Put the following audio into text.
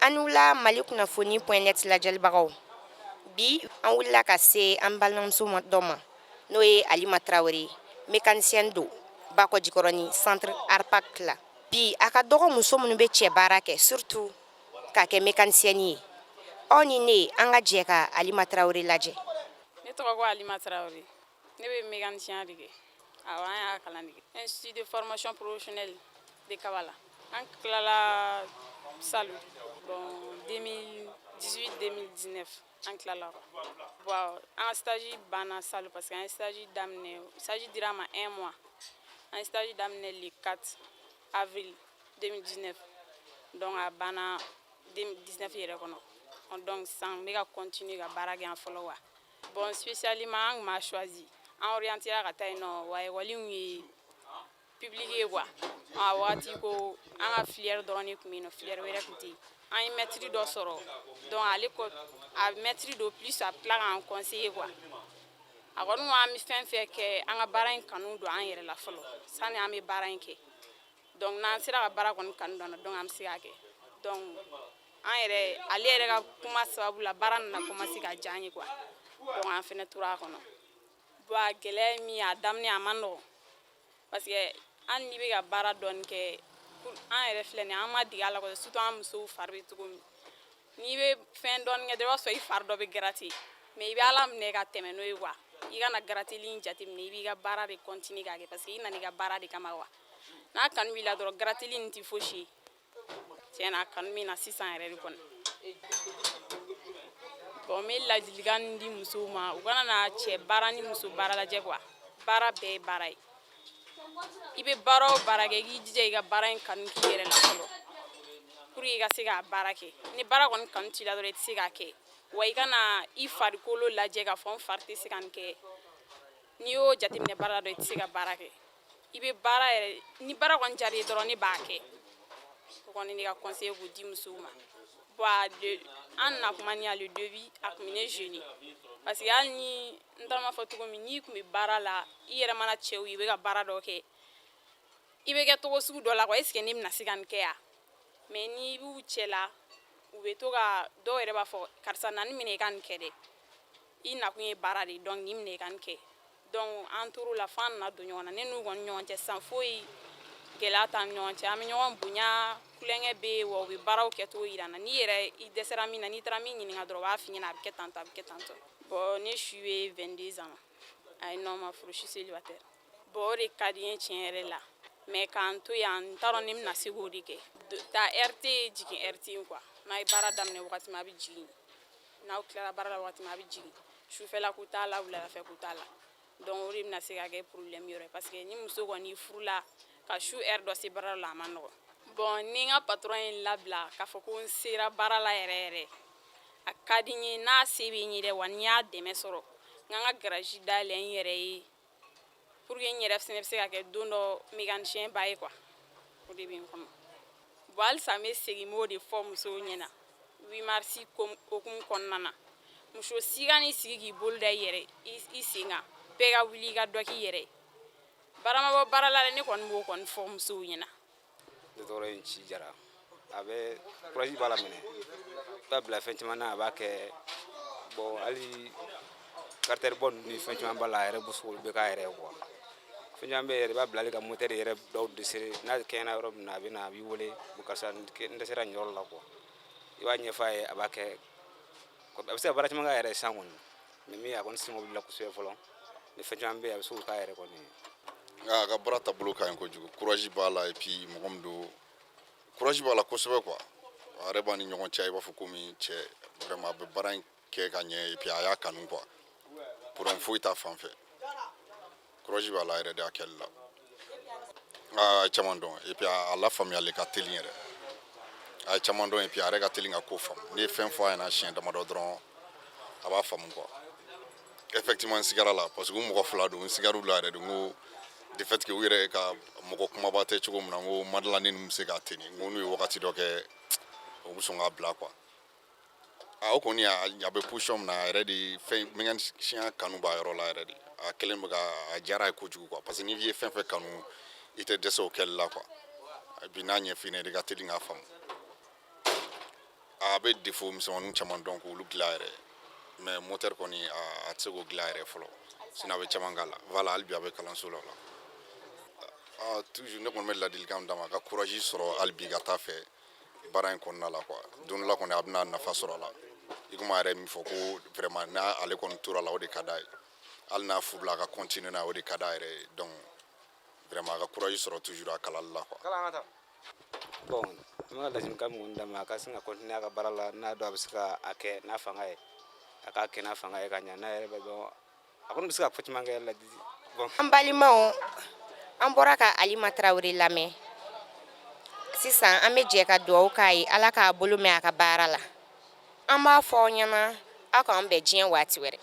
Anula Mali kunnafoni.net lajɛlibagaw bi an wulila ka se an balimamuso dɔ ma n'o ye Alima Traoré mécanicienne do Bakɔ Jikɔrɔni centre Arpac la bi a ka dɔgɔ muso minnu bɛ cɛ baara kɛ surtout ka kɛ mécanicienne ye aw ni ne an ka jɛ ka Alima Traoré lajɛ. Ne tɔgɔ ko Alima Traoré ne bɛ mécanicien de kɛ awɔ an y'a kalan de kɛ institut de formation professionnelle de Kabala an tilala salu bon 2018-2019 an tilala bon an stage banna salu parce que an stage daminɛ stage dira ma 1 mois an stage daminɛ le 4 avril 2019 donc a banna 2019 yɛrɛ kɔnɔ donc san bɛ ka continuer ka baara kɛ yan fɔlɔ wa bon spécialement an m'a choisi an orienté ka taa yen nɔ wa école ye public ye quoi a waati ko an ka filière dɔrɔn de tun bɛ yen nɔ filière wɛrɛ tun tɛ yen an ye maître dɔ sɔrɔ donc ale ko a maître do plus a tila k'an conseiller quoi a kɔni ko an bɛ fɛn fɛn kɛ an ka baara in kanu don an yɛrɛ la fɔlɔ sani an bɛ baara in kɛ donc n'an sera ka baara kɔni kanu don donc an bɛ se k'a kɛ donc an yɛrɛ ale yɛrɛ ka kuma sababu la baara nana commencer ka diya an ye quoi donc an fɛnɛ tora a kɔnɔ bon a gɛlɛya ye min ye a daminɛ a ma nɔgɔn parce que hali n'i bɛ ka baara dɔɔni kɛ an yɛrɛ filɛ nin ye an ma dege a la kosɛbɛ surtout an musow fari bɛ cogo min n'i bɛ fɛn dɔɔni kɛ dɔrɔn i b'a sɔrɔ i fari dɔ bɛ gratter mais i bɛ Ala minɛ ka tɛmɛ n'o ye quoi i kana gratteli in jateminɛ i b'i ka baara de continuer k'a kɛ parce que i nana i ka baara de kama quoi n'a kanu b'i la dɔrɔn gratteli in tɛ fosi ye tiɲɛ na a kanu bɛ n na sisan yɛrɛ de kɔni bon n bɛ ladilikan min di musow ma u kana na cɛ baara ni muso baara lajɛ quoi baara bɛɛ ye baara ye i bɛ baara o baara kɛ i k'i jija i ka baara in kanu k'i yɛrɛ la fɔlɔ pour que i ka se k'a baara kɛ ni baara kɔni kanu t'i la dɔrɔn i tɛ se k'a kɛ wa i kana i farikolo lajɛ k'a fɔ n fari tɛ se ka nin kɛ n'i y'o jateminɛ baara la dɔrɔn i tɛ se ka baara kɛ i bɛ baara yɛrɛ ni baara kɔni diyara i ye dɔrɔn ne b'a kɛ o kɔni ne ka conseil k'o di musow ma bon an na kuma ni le début a tun bɛ ne gêner parce que hali ni n taara m'a fɔ cogo min n'i tun bɛ baara la i yɛrɛ mana cɛw ye i bɛ ka baara dɔ kɛ i bɛ kɛ cogo sugu dɔ la quoi est ce que ne bɛna se ka nin kɛ yan mais n'i b'u cɛ la u bɛ to ka dɔw yɛrɛ b'a fɔ karisa na nin minɛ i ka nin kɛ dɛ i nakun ye baara de ye donc nin minɛ i ka nin kɛ donc an tor'o la fo an nana don ɲɔgɔn na ne n'u kɔni ɲɔgɔn cɛ sisan foyi gɛlɛya t'an ni ɲɔgɔn cɛ an bɛ ɲɔgɔn bonya kulonkɛ bɛ yen wa u bɛ baaraw kɛcogo yira n na n'i yɛrɛ i dɛsɛra min na n'i taara min ɲininka dɔrɔn u b'a f'i ɲɛna a bɛ kɛ tan tɔ a bɛ kɛ tan tɔ bon ne si ye 22 ans ayi non ma furu je suis célibataire bon o de ka di n ye tiɲɛ yɛrɛ la mais k'an to yan n t'a dɔn ni n bɛna se k'o de kɛ ta heure tɛ yen jigin heure tɛ yen quoi n'a ye baara daminɛ wagati min a bɛ jigin n'aw tilara baara la wagati min a bɛ jigin sufɛlako t'a la wuladafɛko t'a la donc o de bɛna se ka kɛ problème yɔrɔ ye parce que ni muso kɔni furula ka su heure dɔ se baara la a ma nɔgɔn bon ni n ka patron ye n labila k'a fɔ ko n sera baara la yɛrɛ yɛrɛ a ka di n ye n'a se bɛ n ye dɛ wa ni n y'a dɛmɛ sɔrɔ n ka n ka garage dayɛlɛ n yɛrɛ ye pour que n yɛrɛ fɛnɛ bɛ se ka kɛ don dɔ mécanicien ba ye quoi o de bɛ n kɔnɔ bon halisa n bɛ segin n b'o de fɔ musow ɲɛna 8 mars hokumu kɔnɔna na muso si ka n'i sigi k'i bolo da i yɛrɛ i sen kan bɛɛ ka wuli i ka dɔ k'i yɛrɛ ye baara ma bɔ baara la dɛ ne kɔni b'o kɔni fɔ musow ɲɛna ne tɔgɔ ye Nci Jara a bɛ courage b'a la minɛ i b'a bila fɛn caman na a b'a kɛ bon hali carter bɔ ni fɛn caman b'a la a yɛrɛ bɛ se k'olu bɛɛ k'a yɛrɛ ye quoi fɛn caman bɛ yɛrɛ i b'a bila ale ka moteur yɛrɛ dɔw desserrer n'a kɛɲɛna yɔrɔ min na a bɛ na a b'i wele ko karisa n dɛsɛra nin yɔrɔ la quoi i b'a ɲɛfɔ a ye a b'a kɛ a bɛ se ka baara caman k'a yɛrɛ ye sisan kɔni mais min a kɔni sɛgɛn wulila kosɛbɛ fɔlɔ ni fɛn caman bɛ yen a bɛ se k'o k'a yɛrɛ kɔni a ka baara taabolo ka ɲi kojugu courage b'a la et puis mɔgɔ min don courage b'a la kosɛbɛ quoi a yɛrɛ b'a ni ɲɔgɔn cɛ i b'a fɔ komi cɛ vraiment a bɛ baara in kɛ ka ɲɛ et puis a y'a kanu quoi problème foyi t'a fan fɛ courage b'a la yɛrɛ de a kɛli la a ye caman dɔn et puis a lafaamuyali ka teli yɛrɛ a ye caman dɔn et puis a yɛrɛ ka teli ka ko faamu n'i ye fɛn fɔ a ɲɛna siɲɛ damadɔ dɔrɔn a b'a faamu quoi effectivement n sigara la parce que u mɔgɔ fila don n sigar'u la yɛrɛ de n ko de fait que u yɛrɛ ka mɔgɔ kumaba tɛ cogo min na n ko madalanin ninnu bɛ se k'a teni n ko n'u ye wagati dɔ kɛ u bɛ sɔn k'a bila quoi o kɔni a bɛ position min na a yɛrɛ de fɛn mécanicien kanu b'a yɔrɔ la yɛrɛ de a kɛlen bɛ ka a diyara a ye kojugu quoi parce que n'i ye fɛn fɛn kanu i tɛ dɛsɛ o kɛli la quoi et puis n'a ɲɛ f'i ɲɛna i ka teli k'a faamu a bɛ défaut misɛnmaninw caman dɔn k'olu dilan yɛrɛ mais moteur kɔni a tɛ se k'o dilan yɛrɛ fɔlɔ sinon a bɛ caman k'a la voilà hali bi a bɛ kalanso la o la toujours ne kɔni bɛ ladilikan d'a ma a ka courage sɔrɔ hali bi ka taa fɛ baara in kɔnɔna la quoi don dɔ la kɔni a bɛna nafa sɔrɔ a la i komi a yɛrɛ min fɔ ko vraiment n'ale kɔni tora la o de ka d'a ye hali n'a furula a ka continuer n'a ye o de ka d'a yɛrɛ ye donc vraiment a ka courage sɔrɔ toujours a kalali la quoi. bon n bɛ ka ladilikan min kɔni d'a ma a ka sin ka continuer a ka baara la n'a dɔn a bɛ se ka a kɛ n'a fanga ye a k'a kɛ n'a fanga ye ka ɲɛ n'a yɛrɛ bɛ dɔn a kɔni bɛ se ka ko caman kɛ ladili bon. An balimaw an bɔra ka Alima Traoré lamɛn sisan an bɛ jɛ ka dugawu k'a ye Ala k'a bolo mɛn a ka baara la an b'a fɔ aw ɲɛna aw k'an bɛn diɲɛ waati wɛrɛ.